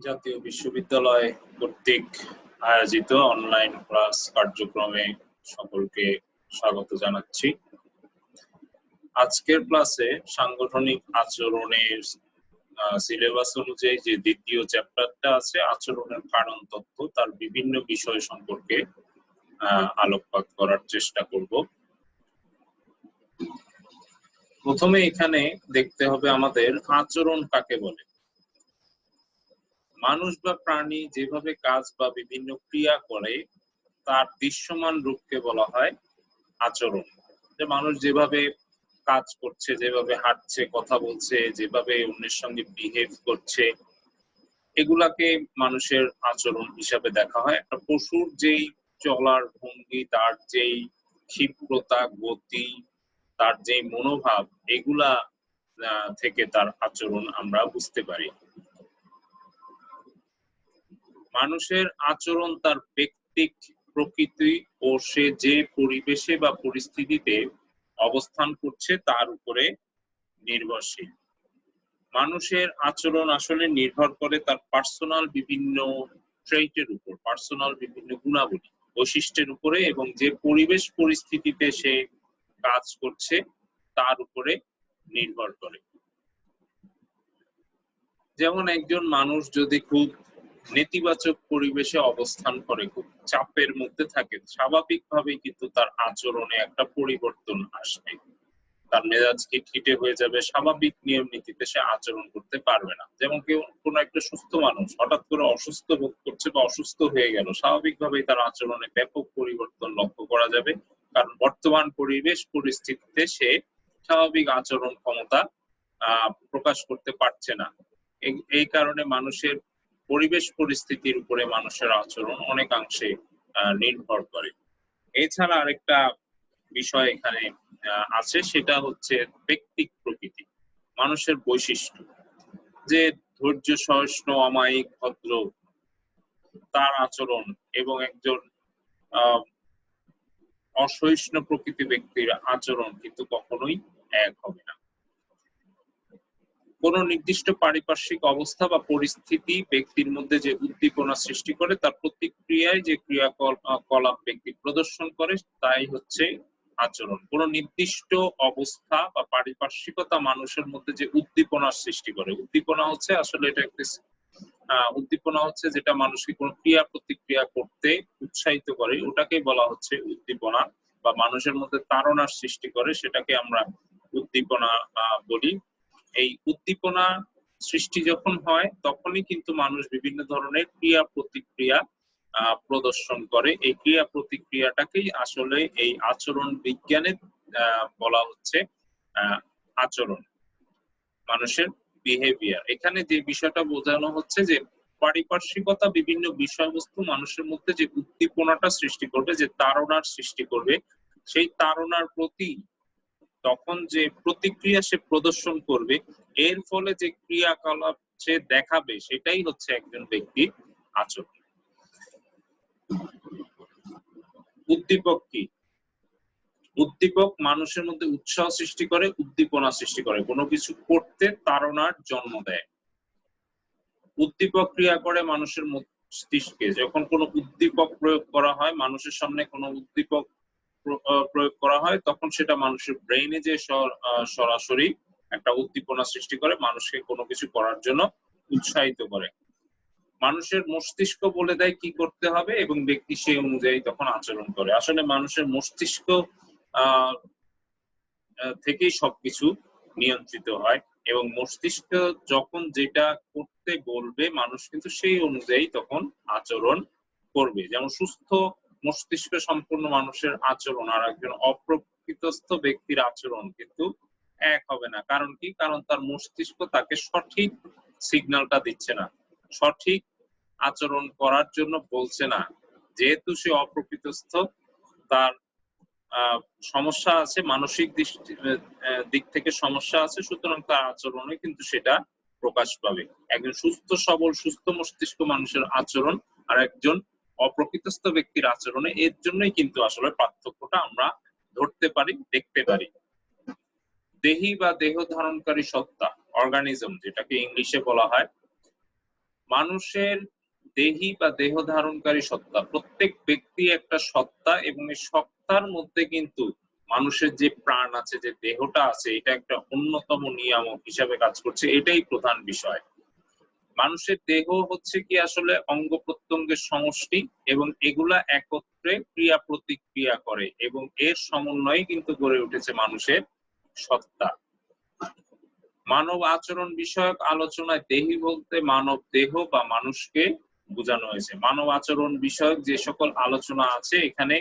জাতীয় বিশ্ববিদ্যালয় কর্তৃক আয়োজিত অনলাইন ক্লাস কার্যক্রমে সকলকে স্বাগত জানাচ্ছি। আজকের ক্লাসে সাংগঠনিক আচরণের সিলেবাস অনুযায়ী যে দ্বিতীয় চ্যাপ্টারটা আছে আচরণের কারণ তত্ত্ব, তার বিভিন্ন বিষয় সম্পর্কে আলোকপাত করার চেষ্টা করব। প্রথমে এখানে দেখতে হবে আমাদের আচরণ কাকে বলে। মানুষ বা প্রাণী যেভাবে কাজ বা বিভিন্ন ক্রিয়া করে তার দৃশ্যমান রূপকে বলা হয় আচরণ। যে মানুষ যেভাবে কাজ করছে, যেভাবে হাঁটছে, কথা বলছে, যেভাবে অন্যের সঙ্গে বিহেভ করছে, এগুলাকে মানুষের আচরণ হিসাবে দেখা হয়। একটা পশুর যেই চলার ভঙ্গি, তার যেই ক্ষিপ্রতা, গতি, তার যেই মনোভাব, এগুলা থেকে তার আচরণ আমরা বুঝতে পারি। মানুষের আচরণ তার ব্যক্তিক প্রকৃতি ও সে যে পরিবেশে বা পরিস্থিতিতে অবস্থান করছে তার উপরে নির্ভরশীল। মানুষের আচরণ আসলে নির্ভর করে তার পার্সোনাল বিভিন্ন ট্রেইটের উপর, পার্সোনাল বিভিন্ন গুণাবলী, বৈশিষ্ট্যের উপরে, এবং যে পরিবেশ পরিস্থিতিতে সে কাজ করছে তার উপরে নির্ভর করে। যেমন একজন মানুষ যদি খুব নেতিবাচক পরিবেশে অবস্থান করে, খুব চাপের মধ্যে থাকে, স্বাভাবিকভাবেই কিন্তু তার আচরণে একটা পরিবর্তন আসবে। তার মেজাজ খিটখিটে হয়ে যাবে, স্বাভাবিক নিয়ম নীতিতে সে আচরণ করতে পারবে না। যেমন কেউ কোনো একটা সুস্থ মানুষ হঠাৎ করে অসুস্থ বোধ করছে বা অসুস্থ হয়ে গেল, স্বাভাবিকভাবেই তার আচরণে ব্যাপক পরিবর্তন লক্ষ্য করা যাবে, কারণ বর্তমান পরিবেশ পরিস্থিতিতে সে স্বাভাবিক আচরণ ক্ষমতা প্রকাশ করতে পারছে না। এই কারণে মানুষের পরিবেশ পরিস্থিতির উপরে মানুষের আচরণ অনেকাংশে নির্ভর করে। এছাড়া আরেকটা বিষয় এখানে আছে, সেটা হচ্ছে ব্যক্তিক প্রকৃতি, মানুষের বৈশিষ্ট্য। যে ধৈর্য সহিষ্ণু, অমায়িক, ভদ্র, তার আচরণ এবং একজন অসহিষ্ণু প্রকৃতি ব্যক্তির আচরণ কিন্তু কখনোই এক হবে না। কোন নির্দিষ্ট পারিপার্শ্বিক অবস্থা বা পরিস্থিতি ব্যক্তির মধ্যে যে উদ্দীপনা সৃষ্টি করে, তার প্রতিক্রিয়ায় যে ক্রিয়াকলাপ ব্যক্তি প্রদর্শন করে তাই হচ্ছে আচরণ। কোন নির্দিষ্ট অবস্থা বা পারিপার্শ্বিকতা মানুষের মধ্যে যে উদ্দীপনার সৃষ্টি করে, উদ্দীপনা হচ্ছে আসলে এটা একটি উদ্দীপনা হচ্ছে যেটা মানুষকে কোন ক্রিয়া প্রতিক্রিয়া করতে উৎসাহিত করে, ওটাকে বলা হচ্ছে উদ্দীপনা। বা মানুষের মধ্যে তাড়নার সৃষ্টি করে, সেটাকে আমরা উদ্দীপনা বলি। এই উদ্দীপনা সৃষ্টি যখন হয় তখনই কিন্তু মানুষ বিভিন্ন ধরনের ক্রিয়া প্রতিক্রিয়া প্রদর্শন করে। এই ক্রিয়া প্রতিক্রিয়াটাকেই আসলে এই আচরণ বিজ্ঞানে বলা হচ্ছে আচরণ, মানুষের বিহেভিয়ার। এখানে যে বিষয়টা বোঝানো হচ্ছে যে পারিপার্শ্বিকতা বিভিন্ন বিষয়বস্তু মানুষের মধ্যে যে উদ্দীপনাটা সৃষ্টি করবে, যে তাড়নার সৃষ্টি করবে, সেই তাড়নার প্রতি তখন যে প্রতিক্রিয়া সে প্রদর্শন করবে, এর ফলে যে ক্রিয়াকলাপ সে দেখাবে, সেটাই হচ্ছে একজন ব্যক্তির আচরণ। উদ্দীপক কি? উদ্দীপক মানুষের মধ্যে উৎসাহ সৃষ্টি করে, উদ্দীপনা সৃষ্টি করে, কোনো কিছু করতে তাড়নার জন্ম দেয়। উদ্দীপক ক্রিয়া করে মানুষের মস্তিষ্কে। যখন কোনো উদ্দীপক প্রয়োগ করা হয়, মানুষের সামনে কোনো উদ্দীপক প্রয়োগ করা হয়, তখন সেটা মানুষের ব্রেইনে যে সরাসরি একটা উদ্দীপনা সৃষ্টি করে, মানুষকে কোনো কিছু করার জন্য উৎসাহিত করে। মানুষের মস্তিষ্ক বলে দেয় কি করতে হবে এবং ব্যক্তি সেই অনুযায়ী তখন আচরণ করে। আসলে মানুষের মস্তিষ্ক থেকেই সবকিছু নিয়ন্ত্রিত হয়, এবং মস্তিষ্ক যখন যেটা করতে বলবে মানুষ কিন্তু সেই অনুযায়ী তখন আচরণ করবে। যেমন সুস্থ মস্তিষ্ক সম্পন্ন মানুষের আচরণ আর একজন অপ্রকৃতস্থ ব্যক্তির আচরণ কিন্তু এক হবে না। কারণ কি? কারণ তার মস্তিষ্ক তাকে সঠিক সিগন্যালটা দিচ্ছে না, সঠিক আচরণ করার জন্য বলছে না। যেহেতু সে অপ্রকৃতস্থ, তার সমস্যা আছে, মানসিক দিক থেকে সমস্যা আছে, সুতরাং তার আচরণে কিন্তু সেটা প্রকাশ পাবে। একজন সুস্থ সবল সুস্থ মস্তিষ্ক মানুষের আচরণ আর একজন অপ্রকৃতস্থ ব্যক্তির আচরণে, এর জন্যই কিন্তু আসলে পার্থক্যটা আমরা ধরতে পারি, দেখতে পারি। দেহি বা দেহ ধারণকারী সত্তা, অর্গানিজম যেটাকে ইংলিশে বলা হয়, মানুষের দেহী বা দেহ ধারণকারী সত্তা, প্রত্যেক ব্যক্তি একটা সত্তা, এবং এই সত্তার মধ্যে কিন্তু মানুষের যে প্রাণ আছে, যে দেহটা আছে, এটা একটা অন্যতম নিয়ামক হিসাবে কাজ করছে। এটাই প্রধান বিষয়। মানুষের দেহ হচ্ছে কি আসলে অঙ্গ প্রত্যঙ্গের সমষ্টি, এবং এগুলা একত্রে ক্রিয়া প্রতিক্রিয়া করে, এবং এর সমন্বয়ে কিন্তু গড়ে উঠেছে মানুষের সত্তা। মানব আচরণ বিষয়ক আলোচনায় দেহী বলতে মানব দেহ বা মানুষকে বোঝানো হয়েছে। মানব আচরণ বিষয়ক যে সকল আলোচনা আছে, এখানে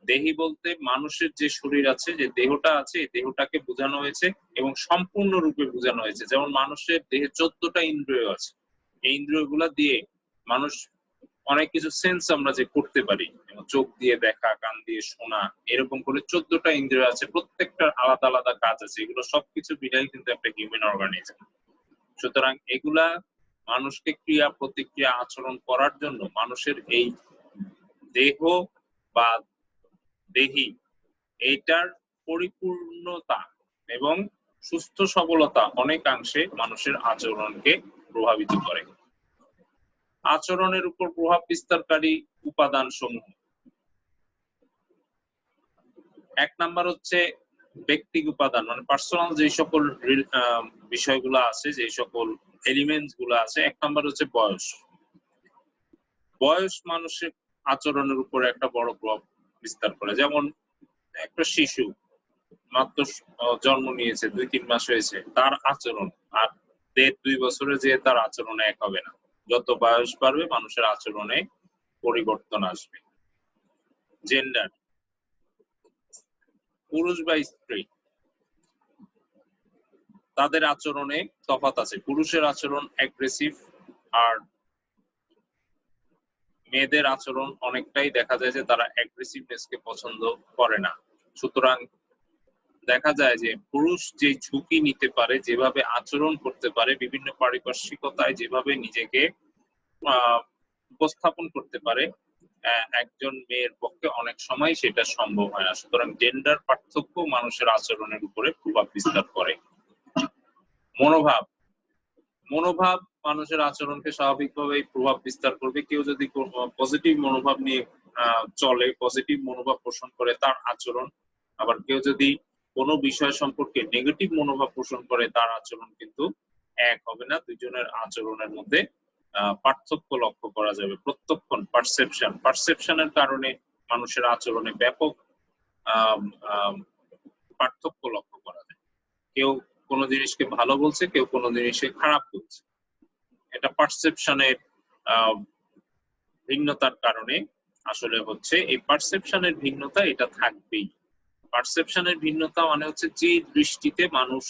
দেহী বলতে মানুষের যে শরীর আছে, যে দেহটা আছে, এই দেহটাকে বোঝানো হয়েছে, এবং সম্পূর্ণ রূপে বোঝানো হয়েছে। যেমন মানুষের দেহে 14টা ইন্দ্রিয় আছে, এই ইন্দ্রিয়গুলা দিয়ে মানুষ অনেক কিছু সেন্স আমরা যে করতে পারি, চোখ দিয়ে দেখা, কান দিয়ে শোনা, এরকম করে 14টা ইন্দ্রিয় আছে, প্রত্যেকটার আলাদা আলাদা কাজ আছে। এগুলো সবকিছু মিলাই কিন্তু একটা হিউম্যান অর্গানিজম। সুতরাং এগুলা মানুষকে ক্রিয়া প্রতিক্রিয়া আচরণ করার জন্য মানুষের এই দেহ বা দেহি, এইটার পরিপূর্ণতা এবং সুস্থ সবলতা অনেকাংশে মানুষের আচরণকে প্রভাবিত করে। আচরণের উপর প্রভাব বিস্তারকারী উপাদান সমূহ। 1 নাম্বার হচ্ছে ব্যক্তিক উপাদান, মানে পার্সোনাল যে সকল বিষয়গুলো আছে, যে সকল এলিমেন্টস গুলো আছে। 1 নাম্বার হচ্ছে বয়স। বয়স মানুষের আচরণের উপর একটা বড় প্রভাব বিস্তার করে। যেমন একটা শিশু মাত্র জন্ম নিয়েছে, 2-3 মাস হয়েছে, তার আচরণ আর 1.5-2 বছরে যে তার আচরণ এক হবে না। যত বয়স বাড়বে মানুষের আচরণে পরিবর্তন আসবে। জেন্ডার, পুরুষ বা স্ত্রী, তাদের আচরণে তফাৎ আছে। পুরুষের আচরণ অ্যাগ্রেসিভ, আর মেয়েদের আচরণ অনেকটাই দেখা যায় যে তারা অ্যাগ্রেসিভনেসকে পছন্দ করে না। সুতরাং দেখা যায় যে পুরুষ যে ঝুঁকি নিতে পারে, যেভাবে আচরণ করতে পারে, বিভিন্ন পারিপার্শ্বিকতায় যেভাবে নিজেকে উপস্থাপন করতে পারে, একজন মেয়ের পক্ষে অনেক সময় সেটা সম্ভব হয় না। সুতরাং জেন্ডার পার্থক্য মানুষের আচরণের উপরে প্রভাব বিস্তার করে। মনোভাব, মনোভাব মানুষের আচরণকে স্বাভাবিকভাবেই প্রভাব বিস্তার করবে। কেউ যদি পজিটিভ মনোভাব নিয়ে চলে, পজিটিভ মনোভাব পোষণ করে, তার আচরণ, আবার কেউ যদি কোনো বিষয় সম্পর্কে নেগেটিভ মনোভাব পোষণ করে, তার আচরণ কিন্তু এক হবে না। দুইজনের আচরণের মধ্যে পার্থক্য লক্ষ্য করা যাবে। প্রত্যক্ষণ, পারসেপশনের কারণে মানুষের আচরণে ব্যাপক পার্থক্য লক্ষ্য করা যায়। কেউ কোনো জিনিসকে ভালো বলছে, কেউ কোনো জিনিসকে খারাপ বলছে। এটা পারসেপশনের ভিন্নতার কারণে আসলে হচ্ছে। এই পারসেপশনের ভিন্নতা এটা থাকবেই। পারসেপশনের ভিন্নতা মানে হচ্ছে যে দৃষ্টিতে মানুষ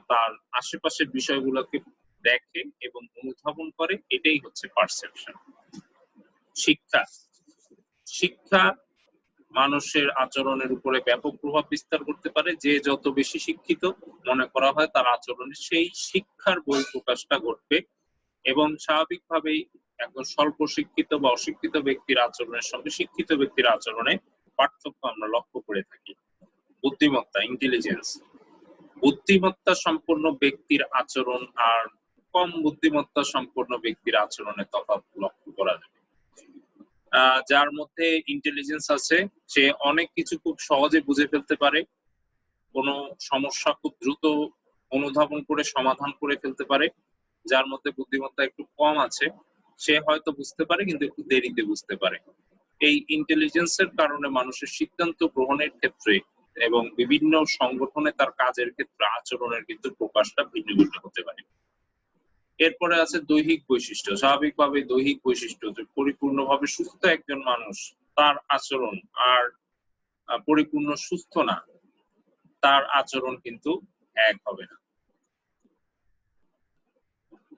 তার আশেপাশের বিষয়গুলোকে দেখে এবং অনুধাবন করে, এটাই হচ্ছে পারসেপশন। শিক্ষা, শিক্ষা মানুষের আচরণের উপরে ব্যাপক প্রভাব বিস্তার করতে পারে। যে যত বেশি শিক্ষিত মনে করা হয়, তার আচরণে সেই শিক্ষার বহিঃপ্রকাশটা ঘটবে, এবং স্বাভাবিকভাবেই একজন স্বল্প শিক্ষিত বা অশিক্ষিত ব্যক্তির আচরণের সঙ্গে শিক্ষিত ব্যক্তির আচরণে পার্থক্য আমরা লক্ষ্য করে থাকি। বুদ্ধিমত্তা, ইন্টেলিজেন্স, বুদ্ধিমত্তা সম্পন্ন ব্যক্তির আচরণ আর কম বুদ্ধিমত্তা সম্পন্ন ব্যক্তির আচরণে তফাৎ লক্ষ্য করা যাবে। যার মধ্যে ইন্টেলিজেন্স আছে, সে অনেক কিছু খুব সহজে বুঝে ফেলতে পারে, কোনো সমস্যা খুব দ্রুত অনুধাবন করে সমাধান করে ফেলতে পারে। যার মধ্যে বুদ্ধিমত্তা একটু কম আছে, সে হয়তো বুঝতে পারে কিন্তু একটু দেরিতে বুঝতে পারে। এই ইন্টেলিজেন্সের কারণে মানুষের সিদ্ধান্ত গ্রহণের ক্ষেত্রে এবং বিভিন্ন সংগঠনে তার কাজের ক্ষেত্রে আচরণের কিন্তু প্রকাশটা ভিন্ন ভিন্ন হতে পারে। এরপরে আছে দৈহিক বৈশিষ্ট্য। স্বাভাবিকভাবে দৈহিক বৈশিষ্ট্য, যে পরিপূর্ণভাবে সুস্থ একজন মানুষ, তার আচরণ আর পরিপূর্ণ সুস্থ না, তার আচরণ কিন্তু এক হবে না।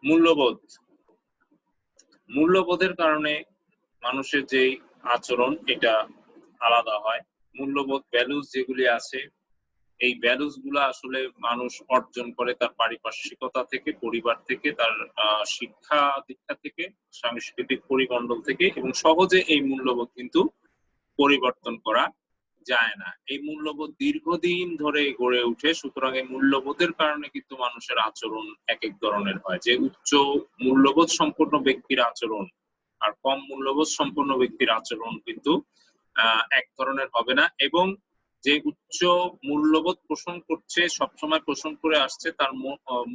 মূল্যবোধ, মূল্যবোধের কারণে মানুষের যে আচরণ এটা আলাদা হয়। মূল্যবোধ, ভ্যালুস যেগুলি আছে, এই ভ্যালুস গুলা আসলে মানুষ অর্জন করে তার পারিপার্শ্বিকতা থেকে, পরিবার থেকে, তার শিক্ষা দীক্ষা থেকে, সাংস্কৃতিক পরিমণ্ডল থেকে, এবং সহজে এই মূল্যবোধ কিন্তু পরিবর্তন করা যায় না। এই মূল্যবোধ দীর্ঘদিন ধরে গড়ে ওঠে, সুতরাং এই মূল্যবোধের কারণে কিন্তু মানুষের আচরণ এক এক ধরনের হয়। যে উচ্চ মূল্যবোধ সম্পন্ন ব্যক্তির আচরণ আর কম মূল্যবোধ সম্পন্ন ব্যক্তির আচরণ কিন্তু এক ধরনের হবে না, এবং যে উচ্চ মূল্যবোধ পোষণ করছে, সবসময় পোষণ করে আসছে, তার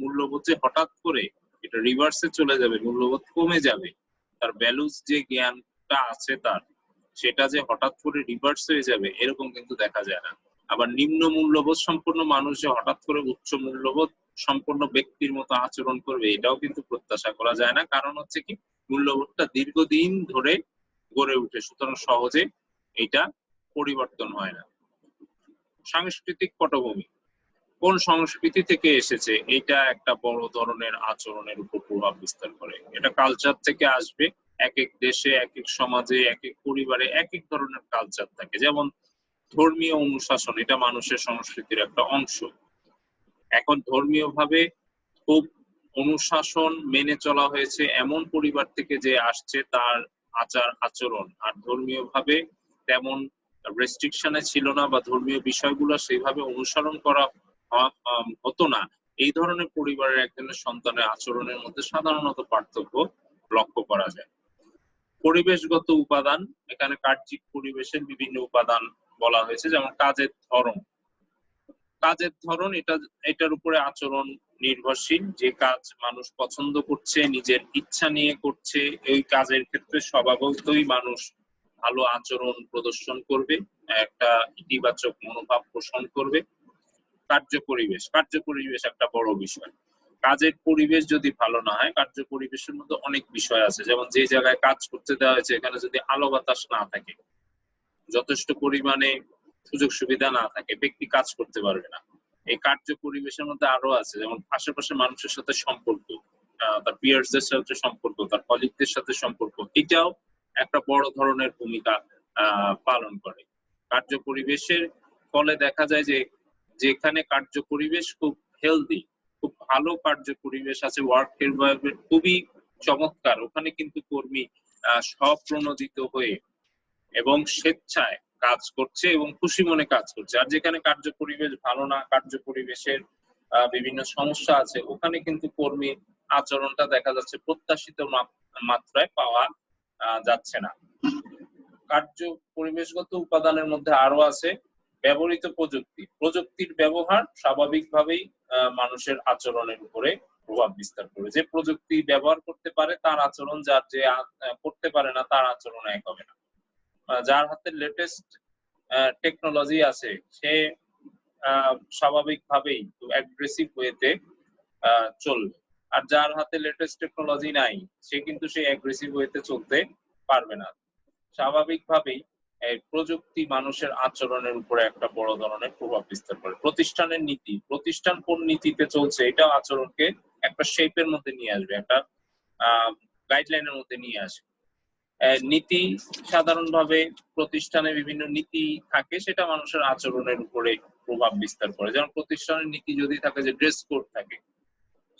মূল্যবোধ যে হঠাৎ করে এটা রিভার্সে চলে যাবে, মূল্যবোধ কমে যাবে, তার ভ্যালুস যে জ্ঞানটা আছে তার, সেটা যে হঠাৎ করে রিভার্স হয়ে যাবে এরকম কিন্তু দেখা যায় না। আবার নিম্ন মূল্যবোধ সম্পন্ন মানুষ যে হঠাৎ করে উচ্চ মূল্যবোধ সম্পন্ন ব্যক্তির মতো আচরণ করবে এটাও কিন্তু প্রত্যাশা করা যায় না। কারণ হচ্ছে কি, মূল্যবোধটা দীর্ঘদিন ধরে গড়ে উঠে, সুতরাং সহজে এটা পরিবর্তন হয় না। সাংস্কৃতিক পটভূমি, কোন সংস্কৃতি থেকে এসেছে এটা একটা বড় ধরনের আচরণের উপর প্রভাব বিস্তার করে। এটা কালচার থেকে আসবে। এক এক দেশে, এক এক সমাজে, এক এক পরিবারে এক এক ধরনের কালচার থাকে। যেমন ধর্মীয় অনুশাসন, এটা মানুষের সংস্কৃতির একটা অংশ। এখন ধর্মীয় ভাবে খুব অনুশাসন মেনে চলা হয়েছে এমন পরিবার থেকে যে আসছে, তার আচার আচরণ আর ধর্মীয় ভাবে তেমন রেস্ট্রিকশনে ছিল না, বা ধর্মীয় বিষয়গুলো সেইভাবে অনুসরণ করা হতো না, এই ধরনের পরিবারের একজনের সন্তানের আচরণের মধ্যে সাধারণত পার্থক্য লক্ষ্য করা যায়। পরিবেশগত উপাদান, এখানে কার্যিক পরিবেশের বিভিন্ন উপাদান বলা হয়েছে, যেমন কাজের ধরন। কাজের ধরন এটার উপরে আচরণ নির্ভরশীল। যে কাজ মানুষ পছন্দ করছে, নিজের ইচ্ছা নিয়ে করছে, এই কাজের ক্ষেত্রে স্বভাবতই মানুষ ভালো আচরণ প্রদর্শন করবে, একটা ইতিবাচক মনোভাব পোষণ করবে। কার্য পরিবেশ একটা বড় বিষয়। কাজের পরিবেশ যদি ভালো না হয়, কার্য পরিবেশের মধ্যে অনেক বিষয় আছে, যেমন যে জায়গায় কাজ করতে দেওয়া হয়েছে এখানে যদি আলো বাতাস না থাকে, যথেষ্ট পরিমাণে সুযোগ সুবিধা না থাকে, ব্যক্তি কাজ করতে পারবে না। এই কার্য পরিবেশের মধ্যে আরো আছে, যেমন আশেপাশে মানুষের সাথে সম্পর্ক, তার পিয়ার্সদের সাথে সম্পর্ক, তার কলিগদের সাথে সম্পর্ক, এটাও একটা বড় ধরনের ভূমিকা পালন করে। কার্য পরিবেশের ফলে দেখা যায় যে যেখানে কার্য পরিবেশ খুব হেলদি, খুব ভালো কার্য পরিবেশ আছে, ওয়ার্ক এনভায়রনমেন্ট খুবই চমৎকার, ওখানে কিন্তু কর্মী স্বপ্রণোদিত হয়ে এবং স্বেচ্ছায় কাজ করছে এবং খুশি মনে কাজ করছে। আর যেখানে কার্য পরিবেশ ভালো না, কার্য পরিবেশের বিভিন্ন সমস্যা আছে, ওখানে কিন্তু কর্মী আচরণটা দেখা যাচ্ছে প্রত্যাশিত মাত্রায় পাওয়া যাচ্ছে না। কার্য পরিবেশগত উপাদানের মধ্যে আরো আছে ব্যবহৃত প্রযুক্তি। প্রযুক্তির ব্যবহার স্বাভাবিকভাবেই মানুষের আচরণের উপরে প্রভাব বিস্তার করে। যে প্রযুক্তি ব্যবহার করতে পারে তার আচরণ, যার যে করতে পারে না তার আচরণ এক হবে না। যার হাতে লেটেস্ট টেকনোলজি আছে সে স্বাভাবিকভাবেই অ্যাগ্রেসিভ ওয়েতে চলবে, আর যার হাতে লেটেস্ট টেকনোলজি নাই সে কিন্তু সেই অ্যাগ্রেসিভ ওয়েতে চলতে পারবে না। স্বাভাবিকভাবেই এই প্রযুক্তি মানুষের আচরণের উপরে একটা বড় ধরনের প্রভাব বিস্তার করে। প্রতিষ্ঠানের নীতি, প্রতিষ্ঠান কোন নীতিতে চলছে এটা আচরণকে একটা শেপের মধ্যে নিয়ে আসবে, একটা গাইডলাইনের মধ্যে নিয়ে আসবে। নীতি সাধারণভাবে প্রতিষ্ঠানে বিভিন্ন নীতি থাকে, সেটা মানুষের আচরণের উপরে প্রভাব বিস্তার করে। যেমন প্রতিষ্ঠানের নীতি যদি থাকে যে ড্রেস কোড থাকে,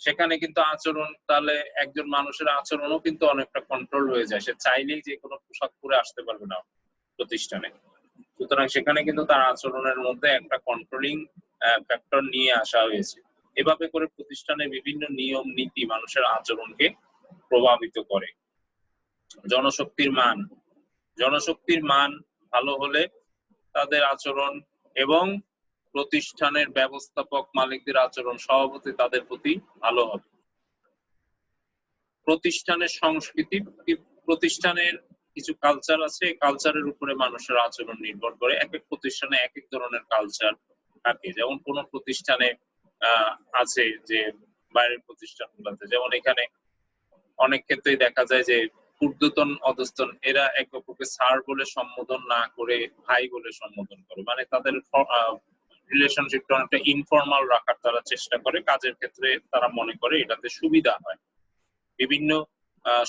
সেখানে কিন্তু আচরণ, তাহলে একজন মানুষের আচরণও কিন্তু অনেকটা কন্ট্রোল হয়ে যায়, সে চাইলেই যে কোনো পোশাক পরে আসতে পারবে না প্রতিষ্ঠানে। সুতরাং সেখানে কিন্তু তার আচরণের মধ্যে একটা কন্ট্রোলিং ফ্যাক্টর নিয়ে আসা হয়েছে। এভাবে করে প্রতিষ্ঠানের বিভিন্ন নিয়ম নীতি মানুষের আচরণকে প্রভাবিত করে। জনশক্তির মান ভালো হলে তাদের আচরণ এবং প্রতিষ্ঠানের ব্যবস্থাপক মালিকদের আচরণ স্বভাবতই তাদের প্রতি ভালো হবে। প্রতিষ্ঠানের সংস্কৃতি, প্রতিষ্ঠানের কিছু কালচার আছে, কালচারের উপরে মানুষের আচরণ নির্ভর করে। এক এক প্রতিষ্ঠানে এক এক ধরনের কালচার থাকে। যেমন কোন প্রতিষ্ঠানে আছে যে বাইরের প্রতিষ্ঠানগুলোতে, যেমন এখানে অনেক ক্ষেত্রেই দেখা যায় যে ঊর্ধ্বতন অধস্তন এরা একে অপরকে স্যার বলে সম্বোধন না করে ভাই বলে সম্বোধন করে, মানে তাদের রিলেশনশিপটা অনেকটা ইনফর্মাল রাখার তারা চেষ্টা করে। কাজের ক্ষেত্রে তারা মনে করে এটাতে সুবিধা হয়। বিভিন্ন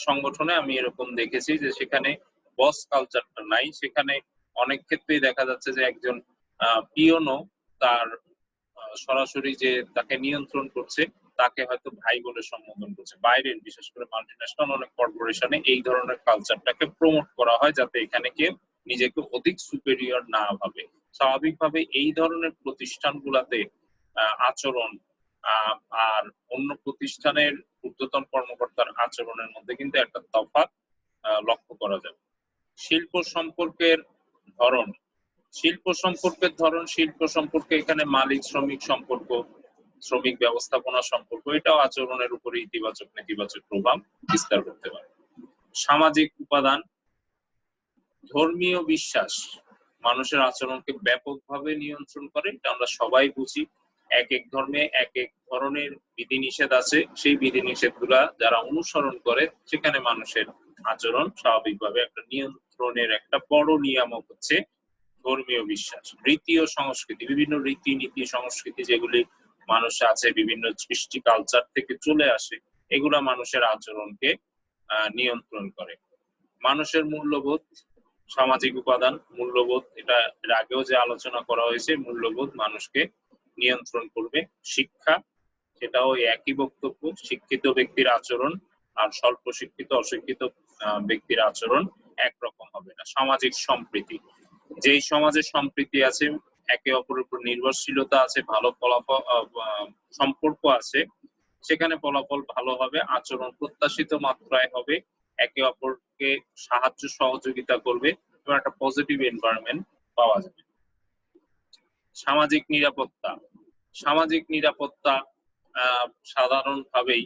সংগঠনে আমি এরকম দেখেছি যে সেখানে বস কালচারটা নাই, সেখানে অনেক ক্ষেত্রেই দেখা যাচ্ছে যে একজন পিওনও তার সরাসরি যে তাকে নিয়ন্ত্রণ করছে তাকে হয়তো ভাই বলে সম্বোধন করছে। বাইরের বিশেষ করে মাল্টিন্যাশনাল অনেক কর্পোরেশনে এই ধরনের কালচারটাকে প্রমোট করা হয়, যাতে এখানে কেউ নিজেকে অধিক সুপেরিয়র না ভাবে। স্বাভাবিকভাবে এই ধরনের প্রতিষ্ঠানগুলোতে আচরণ আর অন্য প্রতিষ্ঠানের ঊর্ধ্বতন কর্মকর্তার আচরণের মধ্যে কিন্তু একটা তফাৎ লক্ষ্য করা যায়। শিল্প সম্পর্কের ধরন, শিল্প সম্পর্কে এখানে মালিক শ্রমিক সম্পর্ক, শ্রমিক ব্যবস্থাপনা সম্পর্ক, এটাও আচরণের উপরে ইতিবাচক নেতিবাচক প্রভাব বিস্তার করতে পারে। সামাজিক উপাদান, ধর্মীয় বিশ্বাস মানুষের আচরণকে ব্যাপকভাবে নিয়ন্ত্রণ করে, এটা আমরা সবাই বুঝি। এক এক ধর্মে এক এক ধরনের বিধিনিষেধ আছে, সেই বিধিনিষেধগুলা যারা অনুসরণ করে সেখানে মানুষের আচরণ স্বাভাবিকভাবে একটা নিয়ন্ত্রণের একটা বড় নিয়ামক হচ্ছে ধর্মীয় বিশ্বাস। রীতি ও সংস্কৃতি, বিভিন্ন রীতিনীতি সংস্কৃতি যেগুলি মানুষ আছে বিভিন্ন সৃষ্টি কালচার থেকে চলে আসে, এগুলা মানুষের আচরণকে নিয়ন্ত্রণ করে। মানুষের মূল্যবোধ, সামাজিক উপাদান, মূল্যবোধ, এটা এর আগেও যে আলোচনা করা হয়েছে, মূল্যবোধ মানুষকে নিয়ন্ত্রণ করবে। শিক্ষা, সেটাও একই বক্তব্য, শিক্ষিত ব্যক্তির আচরণ আর স্বল্প শিক্ষিত অশিক্ষিত ব্যক্তির আচরণ একরকম হবে না। সামাজিক সম্প্রীতি, যেই সমাজে সম্প্রীতি আছে, একে অপরের উপর নির্ভরশীলতা আছে, ভালো ফলাফল সম্পর্ক আছে, সেখানে ফলাফল ভালো হবে, আচরণ প্রত্যাশিত মাত্রায় হবে, একে অপরকে সাহায্য সহযোগিতা করবে এবং একটা পজিটিভ এনভায়রনমেন্ট পাওয়া যাবে। সামাজিক নিরাপত্তা, সামাজিক নিরাপত্তা সাধারণভাবেই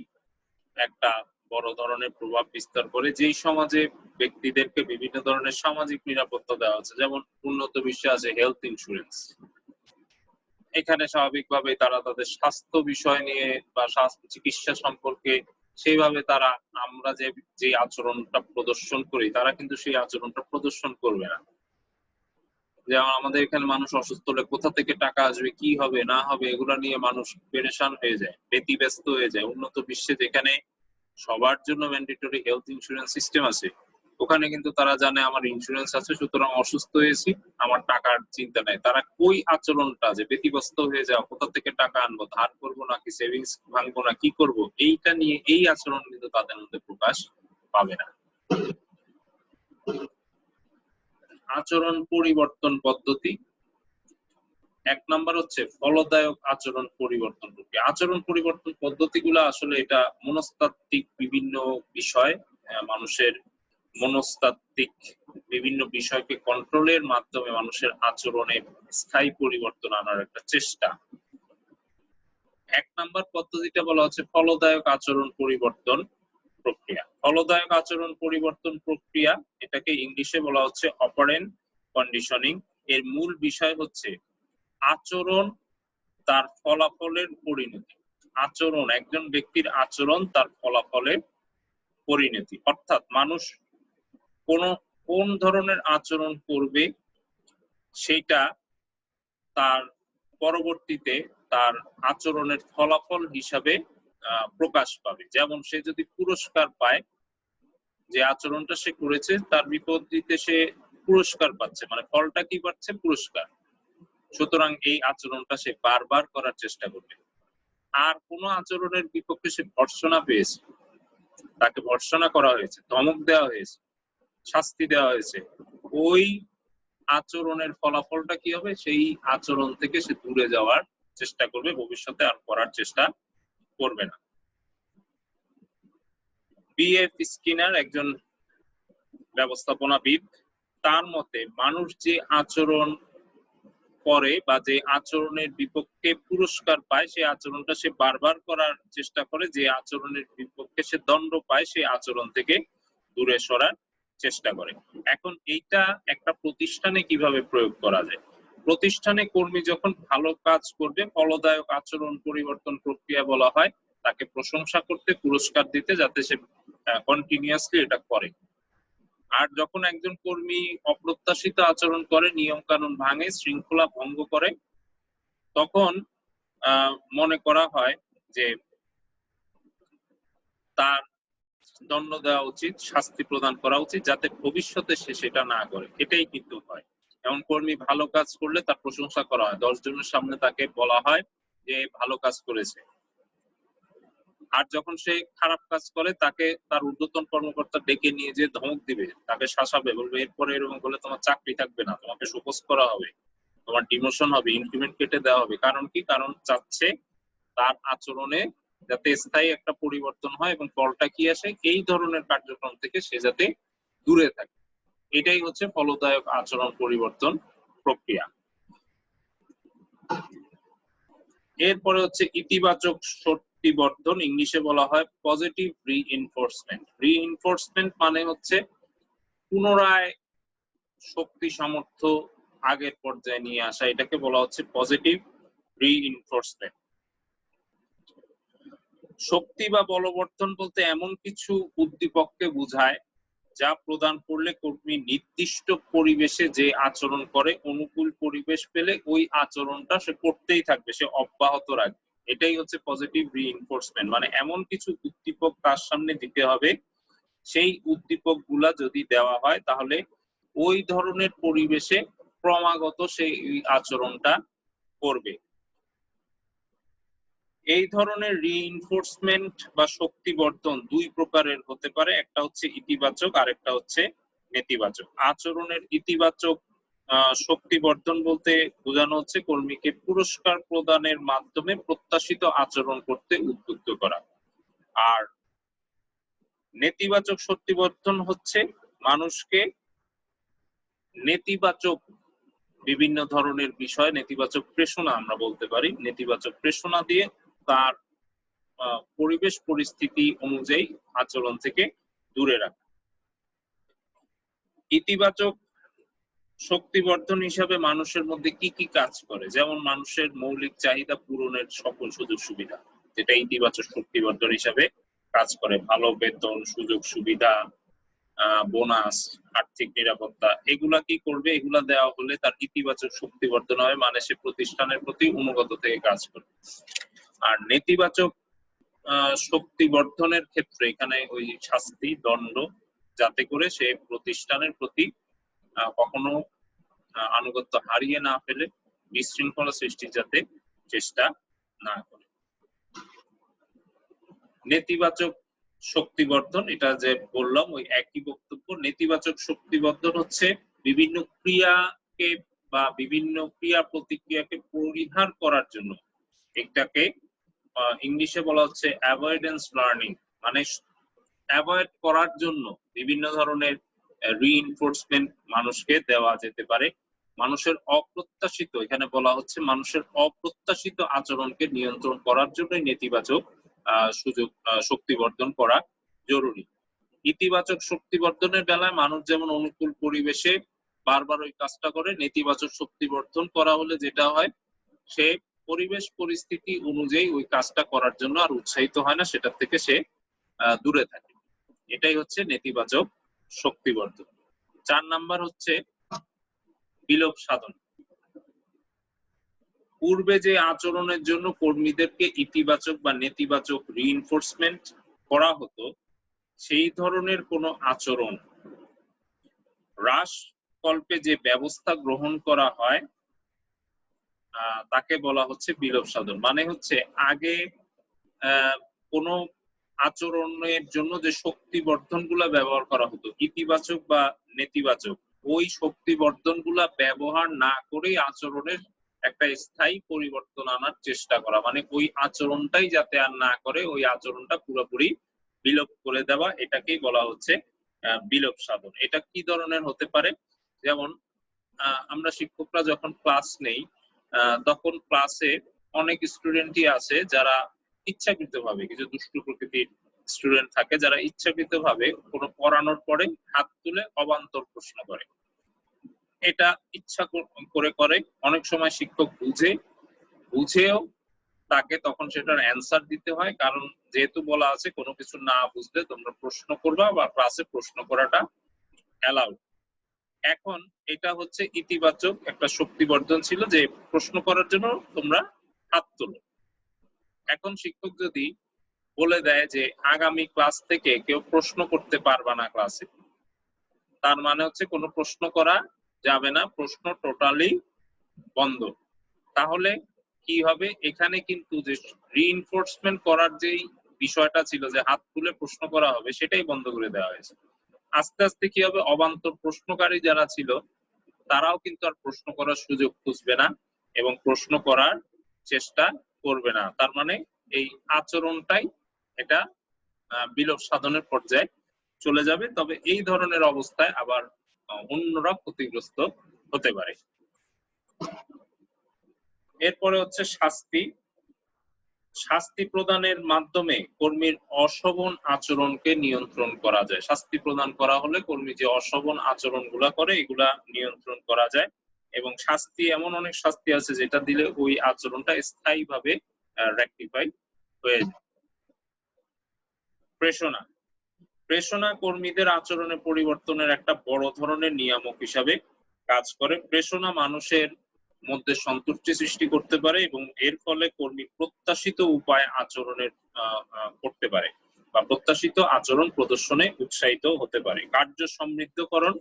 একটা বড় ধরনের প্রভাব বিস্তার করে। যেই সমাজে ব্যক্তিদেরকে বিভিন্ন ধরনের সামাজিক নিরাপত্তা দেওয়া হচ্ছে, যেমন উন্নত বিশ্বে আছে হেলথ ইন্স্যুরেন্স, এখানে স্বাভাবিকভাবে তারা তাদের স্বাস্থ্য বিষয় নিয়ে বা স্বাস্থ্য চিকিৎসা সম্পর্কে সেইভাবে তারা, আমরা যে আচরণটা প্রদর্শন করি তারা কিন্তু সেই আচরণটা প্রদর্শন করবে না। যেমন আমাদের এখানে মানুষ অসুস্থ হলে কোথা থেকে টাকা আসবে, কি হবে না হবে, এগুলো নিয়ে মানুষ পেরেশান হয়ে যায়, ব্যতিব্যস্ত হয়ে যায়। উন্নত বিশ্বে যেখানে সবার জন্য ম্যান্ডেটরি হেলথ ইন্স্যুরেন্স সিস্টেম আছে, ওখানে কিন্তু তারা জানে আমার ইন্স্যুরেন্স আছে, সুতরাং অসুস্থ হয়েছি, আমার টাকার চিন্তা নাই। তারা ওই আচরণটা যে ব্যতিব্যস্ত হয়ে যাওয়া, কোথা থেকে টাকা আনবো, ধার করবো নাকি সেভিংস ভাঙবো না কি করব, এইটা নিয়ে এই আচরণ কিন্তু তাদের মধ্যে প্রকাশ পাবে না। আচরণ পরিবর্তন পদ্ধতি, এক নাম্বার হচ্ছে ফলদায়ক আচরণ পরিবর্তন প্রক্রিয়া। আচরণ পরিবর্তন পদ্ধতিগুলো আসলে এটা মনস্তাত্ত্বিক বিভিন্ন বিষয়, মানুষের মনস্তাত্ত্বিক বিভিন্ন বিষয়কে কন্ট্রোলের মাধ্যমে মানুষের আচরণে স্থায়ী পরিবর্তন আনার একটা চেষ্টা। এক নাম্বার পদ্ধতিটা বলা হচ্ছে ফলদায়ক আচরণ পরিবর্তন প্রক্রিয়া। ফলদায়ক আচরণ পরিবর্তন প্রক্রিয়া, এটাকে ইংলিশে বলা হচ্ছে অপারেন্ট কন্ডিশনিং। এর মূল বিষয় হচ্ছে আচরণ তার ফলাফলের পরিণতি। আচরণ, একজন ব্যক্তির আচরণ তার ফলাফলের পরিণতি, অর্থাৎ মানুষ কোন ধরনের আচরণ করবে সেটা তার পরবর্তীতে তার আচরণের ফলাফল হিসাবে প্রকাশ পাবে। যেমন সে যদি পুরস্কার পায়, যে আচরণটা সে করেছে তার বিপরীতে সে পুরস্কার পাচ্ছে, মানে ফলটা কি পাচ্ছে, পুরস্কার, সুতরাং এই আচরণটা সে বারবার করার চেষ্টা করবে। আর কোন আচরণের বিপক্ষে সে ভর্ৎসনা পেয়েছে, তাকে ভর্ৎসনা করা হয়েছে, ধমক দেওয়া হয়েছে, শাস্তি দেওয়া হয়েছে, ওই আচরণের ফলাফলটা কি হবে, সেই আচরণ থেকে সে দূরে যাওয়ার চেষ্টা করবে, ভবিষ্যতে আর করার চেষ্টা করবে না। বিএফ স্কিনার একজন ব্যবস্থাপনাবিদ, তার মতে মানুষ যে আচরণ করে বা যে আচরণের বিপক্ষে পুরস্কার পায় সেই আচরণটা সে বারবার করার চেষ্টা করে, যে আচরণের বিপক্ষে সে দণ্ড পায় সেই আচরণ থেকে দূরে সরার চেষ্টা করে। এখন এইটা একটা প্রতিষ্ঠানে কিভাবে প্রয়োগ করা যায়? প্রতিষ্ঠানে কর্মী যখন ভালো কাজ করবে, ফলদায়ক আচরণ পরিবর্তন প্রক্রিয়া বলা হয় তাকে প্রশংসা করতে, পুরস্কার দিতে, যাতে সে কন্টিনিউয়াসলি এটা করে। আর যখন একজন কর্মী অপ্রত্যাশিত আচরণ করে, নিয়ম কানুন ভাঙে, শৃঙ্খলা ভঙ্গ করে, তখন মনে করা হয় যে তার দণ্ড দেওয়া উচিত, শাস্তি প্রদান করা উচিত, যাতে ভবিষ্যতে সে সেটা না করে। এটাই কিন্তু হয়। এমন কর্মী ভালো কাজ করলে তার প্রশংসা করা হয়, 10 জনের সামনে তাকে বলা হয় যে ভালো কাজ করেছে। আর যখন সে খারাপ কাজ করে তাকে তার ঊর্ধ্বতন কর্মকর্তা ডেকে নিয়ে যে ধমক দিবে, তাকে শাসাবে, বলবে এরপরে এরকম করলে তোমার চাকরি থাকবে না, তোমাকে শোকজ করা হবে, তোমার ডিমোশন হবে, ইনক্রিমেন্ট কেটে দেওয়া হবে। কারণ কি? কারণ চাচ্ছে তার আচরণে যাতে স্থায়ী একটা পরিবর্তন হয় এবং ফলটা কি আসে, এই ধরনের কার্যক্রম থেকে সে যাতে দূরে থাকে। এটাই হচ্ছে ফলদায়ক আচরণ পরিবর্তন প্রক্রিয়া। এরপরে হচ্ছে ইতিবাচক শক্তিবর্ধন, ইংলিশে বলা হয় পজিটিভ রিইনফোর্সমেন্ট। রিইনফোর্সমেন্ট মানে হচ্ছে পুনরায় শক্তি সামর্থ্য আগের পর্যায়ে নিয়ে আসা, এটাকে বলা হচ্ছে পজিটিভ রিইনফোর্সমেন্ট। শক্তি বা বলবর্ধন বলতে এমন কিছু উদ্দীপককে বোঝায় যা প্রদান করলে কর্মী নির্দিষ্ট পরিবেশে যে আচরণ করে, অনুকূল পরিবেশ পেলে ওই আচরণটা সে করতেই থাকবে, সে অব্যাহত রাখবে। এটাই হচ্ছে পজিটিভ রিইনফোর্সমেন্ট। মানে এমন কিছু উদ্দীপক তার সামনে দিতে হবে, সেই উদ্দীপক গুলা যদি দেওয়া হয় তাহলে ওই ধরনের পরিবেশে ক্রমাগত সেই আচরণটা করবে। এই ধরনের রিইনফোর্সমেন্ট বা শক্তিবর্ধন দুই প্রকারের হতে পারে, একটা হচ্ছে ইতিবাচক আর একটা হচ্ছে নেতিবাচক। আচরণের ইতিবাচক শক্তিবর্ধন বলতে বোঝানো হচ্ছে কর্মীকে পুরস্কার প্রদানের মাধ্যমে প্রত্যাশিত আচরণ করতে উদ্বুদ্ধ করা। আর নেতিবাচক শক্তিবর্ধন হচ্ছে মানুষকে নেতিবাচক বিভিন্ন ধরনের বিষয়, নেতিবাচক প্রেরণা আমরা বলতে পারি, নেতিবাচক প্রেরণা দিয়ে তার পরিবেশ পরিস্থিতি অনুযায়ী আচরণ থেকে দূরে রাখা। ইতিবাচক শক্তিবর্ধন হিসাবে মানুষের মধ্যে কি কি কাজ করে, যেমন মানুষের মৌলিক চাহিদা পূরণের সকল সুযোগ সুবিধা, যেটা ইতিবাচক শক্তিবর্ধন হিসাবে কাজ করে। ভালো বেতন, সুযোগ সুবিধা, বোনাস, আর্থিক নিরাপত্তা, এগুলা কি করবে? এগুলা দেওয়া হলে তার ইতিবাচক শক্তিবর্ধন হবে, মানে সে প্রতিষ্ঠানের প্রতি অনুগত থেকে কাজ করবে। আর নেতিবাচক শক্তিবর্ধনের ক্ষেত্রে এখানে ওই শাস্তি, দণ্ড, যাতে করে সে প্রতিষ্ঠানের প্রতি কখনো আনুগত্য হারিয়ে না ফেলে, বিশৃঙ্খলা সৃষ্টির যাতে চেষ্টা না করে। নেতিবাচক শক্তিবর্ধন, এটা যে বললাম ওই একই বক্তব্য। নেতিবাচক শক্তিবর্ধন হচ্ছে বিভিন্ন ক্রিয়াকে বা বিভিন্ন ক্রিয়া প্রতিক্রিয়াকে পরিহার করার জন্য, এটাকে ইংলিশে বলা হচ্ছে অ্যাভয়েডেন্স লার্নিং, মানে অ্যাভয়েড করার জন্য বিভিন্ন ধরনের রিইনফোর্সমেন্ট মানুষকে দেওয়া যেতে পারে। মানুষের অপ্রত্যাশিত, এখানে বলা হচ্ছে মানুষের অপ্রত্যাশিত আচরণকে নিয়ন্ত্রণ করার জন্য নেতিবাচক সুযোগ শক্তিবর্ধন করা জরুরি। ইতিবাচক শক্তিবর্ধনের বেলায় মানুষ যেমন অনুকূল পরিবেশে বারবার ওই কাজটা করে, নেতিবাচক শক্তিবর্ধন করা হলে যেটা হয়, সে পরিবেশ পরিস্থিতি অনুযায়ী ওই কাজটা করার জন্য আর উৎসাহিত হয় না, সেটার থেকে সে দূরে থাকে। এটাই হচ্ছে নেতিবাচক শক্তিবর্ধন। 4 নাম্বার হচ্ছে বিলোপ সাধন। পূর্বে যে আচরণের জন্য কর্মীদেরকে ইতিবাচক বা নেতিবাচক রিইনফোর্সমেন্ট করা হতো, সেই ধরনের কোনো আচরণ হ্রাস কল্পে যে ব্যবস্থা গ্রহণ করা হয় তাকে বলা হচ্ছে বিলোপ সাধন। মানে হচ্ছে আগে কোনো আচরণের জন্য যে শক্তিবর্ধন গুলা ব্যবহার করা হতো, ইতিবাচক বা নেতিবাচক, ওই শক্তিবর্ধন গুলা ব্যবহার না করে আচরণের একটা স্থায়ী পরিবর্তন আনার চেষ্টা করা, মানে ওই আচরণটাই যাতে আর না করে, ওই আচরণটা পুরোপুরি বিলোপ করে দেওয়া, এটাকেই বলা হচ্ছে বিলোপ সাধন। এটা কি ধরনের হতে পারে? যেমন আমরা শিক্ষকরা যখন ক্লাস নেই, তখন ক্লাসে অনেক স্টুডেন্টই আছে যারা ইচ্ছাকৃতভাবে, কিছু দুষ্টু প্রকৃতির স্টুডেন্ট থাকে যারা ইচ্ছাকৃতভাবে কোনো পড়ানোর পরে হাত তুলে অবান্তর প্রশ্ন করে। এটা ইচ্ছা করে করে, অনেক সময় শিক্ষক বুঝেও তাকে তখন সেটার অ্যান্সার দিতে হয়, কারণ যেহেতু বলা আছে কোনো কিছু না বুঝলে তোমরা প্রশ্ন করবা বা ক্লাসে প্রশ্ন করাটা অ্যালাউড। এখন এটা হচ্ছে ইতিবাচক একটা শক্তিবর্ধন ছিল যে প্রশ্ন করার জন্য তোমরা হাত তোলো। এখন শিক্ষক যদি বলে দেয় যে আগামী ক্লাস থেকে কেউ প্রশ্ন করতে পারবে না ক্লাসে, তার মানে হচ্ছে কোনো প্রশ্ন করা যাবে না, প্রশ্ন টোটালি বন্ধ। তাহলে কি হবে? এখানে কিন্তু যে রিইনফোর্সমেন্ট করার যেই বিষয়টা ছিল যে হাত তুলে প্রশ্ন করা হবে, সেটাই বন্ধ করে দেওয়া হয়েছে। আস্তে আস্তে কি হবে? অবান্তর প্রশ্নকারী যারা ছিল তারাও কিন্তু আর প্রশ্ন করার সুযোগ খুঁজবে না এবং প্রশ্ন করার চেষ্টা করবে না। তার মানে এই আচরণটাই এটা বিলোপ সাধনের পর্যায়ে চলে যাবে। তবে এই ধরনের অবস্থায় আবার অন্যরা ক্ষতিগ্রস্ত হতে পারে। এরপরে হচ্ছে শাস্তি। শাস্তি প্রদানের মাধ্যমে কর্মীর অশোভন আচরণকে নিয়ন্ত্রণ করা যায়। শাস্তি প্রদান করা হলে কর্মী যে অশোভন আচরণগুলা করে এগুলা নিয়ন্ত্রণ করা যায়। এবং শাস্তি, এমন অনেক শাস্তি আছে যেটা দিলে ওই আচরণটা স্থায়ীভাবে রেকটিফাই হয়ে যায়। প্রেষণা। প্রেষণা কর্মীদের আচরণে পরিবর্তনের একটা বড় ধরনের নিয়ামক হিসাবে কাজ করে। প্রেষণা মানুষের মধ্যে সন্তুষ্টি সৃষ্টি করতে পারে এবং এর ফলে কর্মী প্রত্যাশিত উপায় আচরণের করতে পারে বা প্রত্যাশিত আচরণ প্রদর্শনে উৎসাহিত হতে পারে। কার্য সমৃদ্ধকরণ।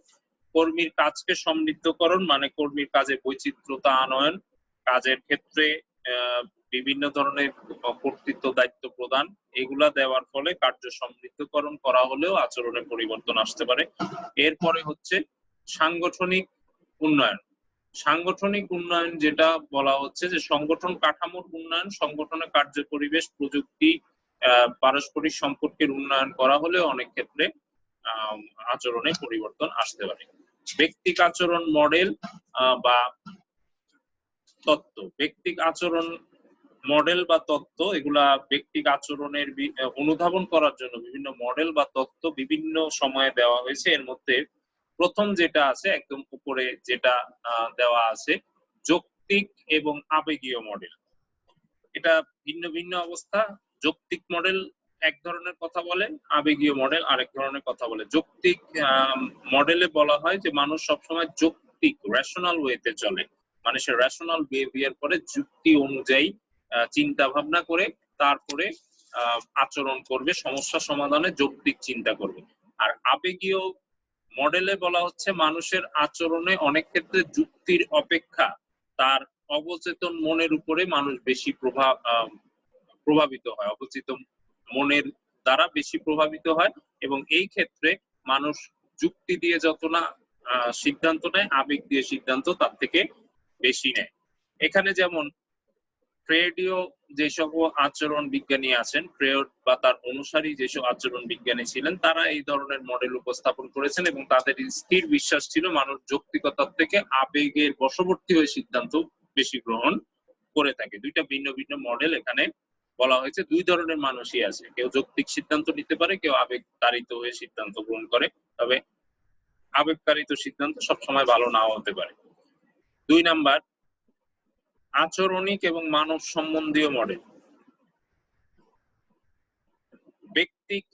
কর্মীর কাজকে সমৃদ্ধকরণ মানে কর্মীর কাজে বৈচিত্র্যতা আনয়ন, কাজের ক্ষেত্রে বিভিন্ন ধরনের কর্তৃত্ব দায়িত্ব প্রদান, এগুলা দেওয়ার ফলে কার্য সমৃদ্ধকরণ করা হলেও আচরণে পরিবর্তন আসতে পারে। এরপরে হচ্ছে সাংগঠনিক উন্নয়ন। সাংগঠনিক উন্নয়ন যেটা বলা হচ্ছে যে সংগঠন কাঠামোর উন্নয়ন, সংগঠনের কার্য পরিবেশ, প্রযুক্তি, পারস্পরিক সম্পর্কের উন্নয়ন করা হলে অনেক ক্ষেত্রে আচরণে পরিবর্তন আসতে পারে। ব্যক্তিক আচরণ মডেল বা তত্ত্ব। ব্যক্তিক আচরণ মডেল বা তত্ত্ব, এগুলা ব্যক্তিক আচরণের অনুধাবন করার জন্য বিভিন্ন মডেল বা তত্ত্ব বিভিন্ন সময়ে দেওয়া হয়েছে। এর মধ্যে প্রথম যেটা আছে একদম উপরে যেটা দেওয়া আছে, যৌক্তিক এবং আবেগীয় মডেল। এটা ভিন্ন ভিন্ন অবস্থা। যৌক্তিক মডেল এক ধরনের কথা বলে, আবেগীয় মডেল আরেক ধরনের কথা বলে। যৌক্তিক মডেলে বলা হয় যে মানুষ সবসময় যৌক্তিক রেশনাল ওয়েতে চলে, মানুষের রেশনাল বিহেভিয়ার করে, যুক্তি অনুযায়ী চিন্তা ভাবনা করে তারপরে আচরণ করবে, সমস্যা সমাধানে যৌক্তিক চিন্তা করবে। আর আবেগীয় মডেলে বলা হচ্ছে মানুষের আচরণে অনেক ক্ষেত্রে যুক্তির অপেক্ষা তার অবচেতন মনের উপরে মানুষ বেশি প্রভাবিত হয়, অবচেতন মনের দ্বারা বেশি প্রভাবিত হয় এবং এই ক্ষেত্রে মানুষ যুক্তি দিয়ে যত না সিদ্ধান্ত নেয়, আবেগ দিয়ে সিদ্ধান্ত তার থেকে বেশি নেয়। এখানে যেমন ফ্রেডীয় যে সকল আচরণ বিজ্ঞানী আছেন, ফ্রেড বা তার অনুসারী যেসব আচরণ বিজ্ঞানী ছিলেন, তারা এই ধরনের মডেল উপস্থাপন করেছেন এবং তাদের স্থির বিশ্বাস ছিল মানুষ যৌক্তিকতার থেকে আবেগের বশবর্তী হয়ে সিদ্ধান্ত বেশি গ্রহণ করে থাকে। দুইটা ভিন্ন ভিন্ন মডেল এখানে বলা হয়েছে। দুই ধরনের মানুষই আছে, কেউ যৌক্তিক সিদ্ধান্ত নিতে পারে, কেউ আবেগ তাড়িত হয়ে সিদ্ধান্ত গ্রহণ করে। তবে আবেগ তাড়িত সিদ্ধান্ত সবসময় ভালো নাও হতে পারে। 2 নাম্বার, আচরণিক এবং মানব সম্বন্ধীয় মডেল। ব্যক্তিক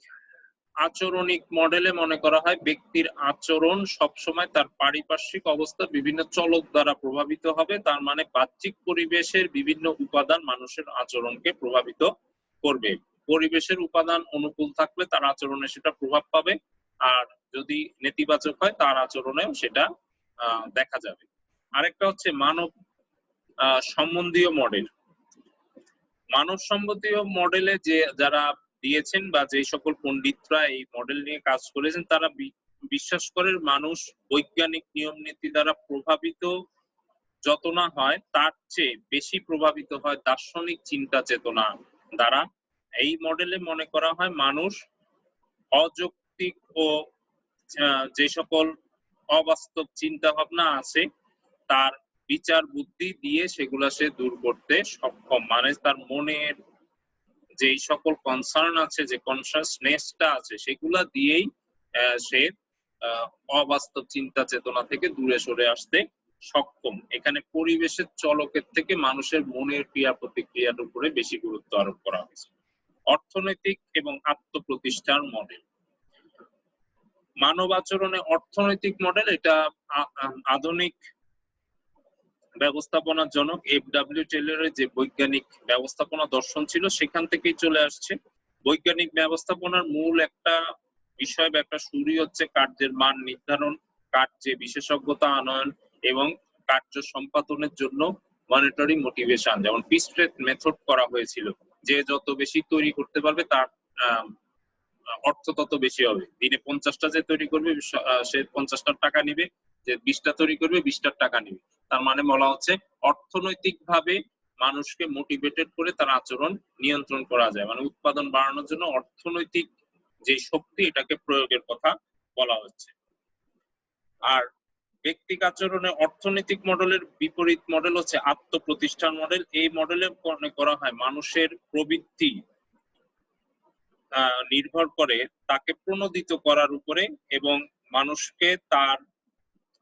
আচরণিক মডেলে মনে করা হয় ব্যক্তির আচরণ সবসময় তার পারিপার্শ্বিক অবস্থা বিভিন্ন চলক দ্বারা প্রভাবিত হবে। তার মানে বাহ্যিক পরিবেশের বিভিন্ন উপাদান মানুষের আচরণকে প্রভাবিত করবে। পরিবেশের উপাদান অনুকূল থাকলে তার আচরণে সেটা প্রভাব পাবে, আর যদি নেতিবাচক হয় তার আচরণেও সেটা দেখা যাবে। আরেকটা হচ্ছে মানব সম্বন্ধীয় মডেল। মানব সম্বন্ধীয় মডেলে যে যারা দিয়েছেন বা যে সকল পণ্ডিতরা এই মডেল নিয়ে কাজ করেছেন, তারা বিশ্বাস করেন মানুষ বৈজ্ঞানিক নিয়ম নীতি দ্বারা প্রভাবিত যত না হয় তার চেয়ে বেশি প্রভাবিত হয় দার্শনিক চিন্তা চেতনা দ্বারা। এই মডেলে মনে করা হয় মানুষ অযৌক্তিক ও যে সকল অবাস্তব চিন্তা ভাবনা আছে তার বিচার বুদ্ধি দিয়ে সেগুলা সে দূর করতে সক্ষম। মানে তার মনের যে সকল কনসার্ন আছে, যে কনসাসনেসটা আছে, সেগুলা দিয়েই সে অবাস্তব চিন্তা চেতনা থেকে দূরে সরে আসতে সক্ষম। এখানে পরিবেশের চলকের থেকে মানুষের মনের ক্রিয়া প্রতিক্রিয়ার উপরে বেশি গুরুত্ব আরোপ করা হয়েছে। অর্থনৈতিক এবং আত্মপ্রতিষ্ঠার মডেল। মানব আচরণে অর্থনৈতিক মডেল, এটা আধুনিক ব্যবস্থাপনার জনক FW টেলরের যে বৈজ্ঞানিক ব্যবস্থাপনা দর্শন ছিল সেখান থেকেই চলে আসছে। বৈজ্ঞানিক ব্যবস্থাপনার মূল একটা বিষয় বা একটা শুরুই হচ্ছে কার্যের মান নির্ধারণ, কার্যে বিশেষজ্ঞতা আনয়ন এবং কার্য সম্পাদনের জন্য মনিটরি মোটিভেশন। যেমন পিস্ট্রেট মেথড করা হয়েছিল, যে যত বেশি তৈরি করতে পারবে তার অর্থ তত বেশি হবে। দিনে 50টা যে তৈরি করবে সে 50টার টাকা নিবে, যে 20টা তৈরি করবে 20টার টাকা নেবে। তার মানে বলা হচ্ছে অর্থনৈতিকভাবে মানুষকে মোটিভেটেড করে তার আচরণ নিয়ন্ত্রণ করা যায়, মানে উৎপাদন বাড়ানোর জন্য অর্থনৈতিক যে শক্তি এটাকে প্রয়োগের কথা বলা হচ্ছে। আর ব্যক্তিক আচরণে অর্থনৈতিক মডেলের বিপরীত মডেল হচ্ছে আত্মপ্রতিষ্ঠান মডেল। এই মডেলে করা হয় মানুষের প্রবৃত্তি নির্ভর করে তাকে প্রণোদিত করার উপরে এবং মানুষকে তার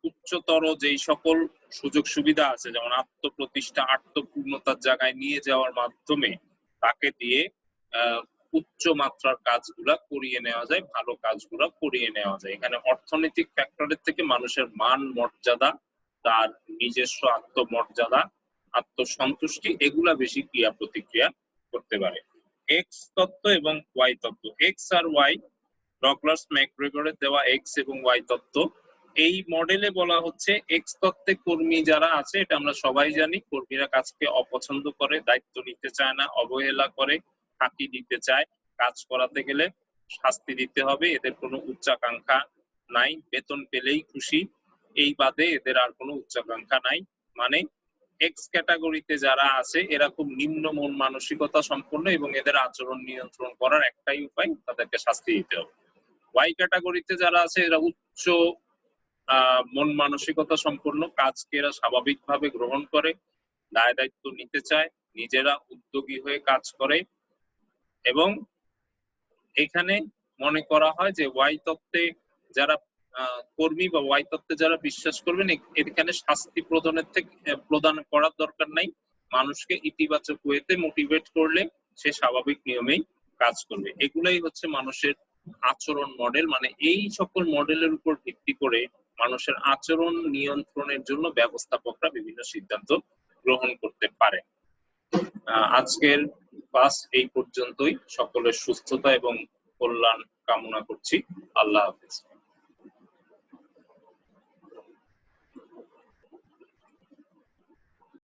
উচ্চতর যেই সকল সুযোগ সুবিধা আছে যেমন আত্মপ্রতিষ্ঠা আত্মপূর্ণতার জায়গায় নিয়ে যাওয়ার মাধ্যমে তাকে দিয়ে উচ্চ মাত্রার কাজগুলা করিয়ে নেওয়া যায়, ভালো কাজগুলা করিয়ে নেওয়া যায়। এখানে অর্থনৈতিক ফ্যাক্টরের থেকে মানুষের মান মর্যাদা, তার নিজস্ব আত্মমর্যাদা, আত্মসন্তুষ্টি এগুলা বেশি ক্রিয়া প্রতিক্রিয়া করতে পারে। এক্স তত্ত্ব এবং ওয়াই তত্ত্ব, এক্স আর ওয়াই, ডগলাস ম্যাকগ্রেগরের দেওয়া এক্স এবং ওয়াই তত্ত্ব। এই মডেলে বলা হচ্ছে এক্স তত্ত্বে কর্মী যারা আছে, এটা আমরা সবাই জানি, কর্মীরা কাজকে অপছন্দ করে, দায়িত্ব নিতে চায় না, অবহেলা করে, ফাঁকি দিতে চায়, কাজ করাতে গেলে শাস্তি দিতে হবে, এদের কোনো উচ্চাকাঙ্ক্ষা নাই, বেতন পেলেই খুশি, এই বাদে এদের আর কোনো উচ্চাকাঙ্ক্ষা নাই। মানে এক্স ক্যাটাগরিতে যারা আছে এরা খুব নিম্ন মন মানসিকতা সম্পন্ন এবং এদের আচরণ নিয়ন্ত্রণ করার একটাই উপায়, তাদেরকে শাস্তি দিতে হবে। ওয়াই ক্যাটাগরিতে যারা আছে এরা উচ্চ মন মানসিকতা সম্পন্ন, কাজকে এরা স্বাভাবিকভাবে গ্রহণ করে, দায় দায়িত্ব নিতে চায়, নিজেরা উদ্যোগী হয়ে কাজ করে এবং এখানে মনে করা হয় যে ওয়াই তত্ত্বে যারা কর্মী বা ওয়াই তত্ত্বে যারা বিশ্বাস করবেন এখানে শাস্তি প্রদান করার দরকার নাই, মানুষকে ইতিবাচক ওয়েতে মোটিভেট করলে সে স্বাভাবিক নিয়মেই কাজ করবে। এগুলাই হচ্ছে মানুষের আচরণ মডেল। মানে এই সকল মডেলের উপর ভিত্তি করে মানুষের আচরণ নিয়ন্ত্রণের জন্য ব্যবস্থাপকরা বিভিন্ন সিদ্ধান্ত গ্রহণ করতে পারে। আজকের ক্লাস এই পর্যন্তই। সকলের সুস্থতা এবং কল্যাণ কামনা করছি। আল্লাহ হাফেজ।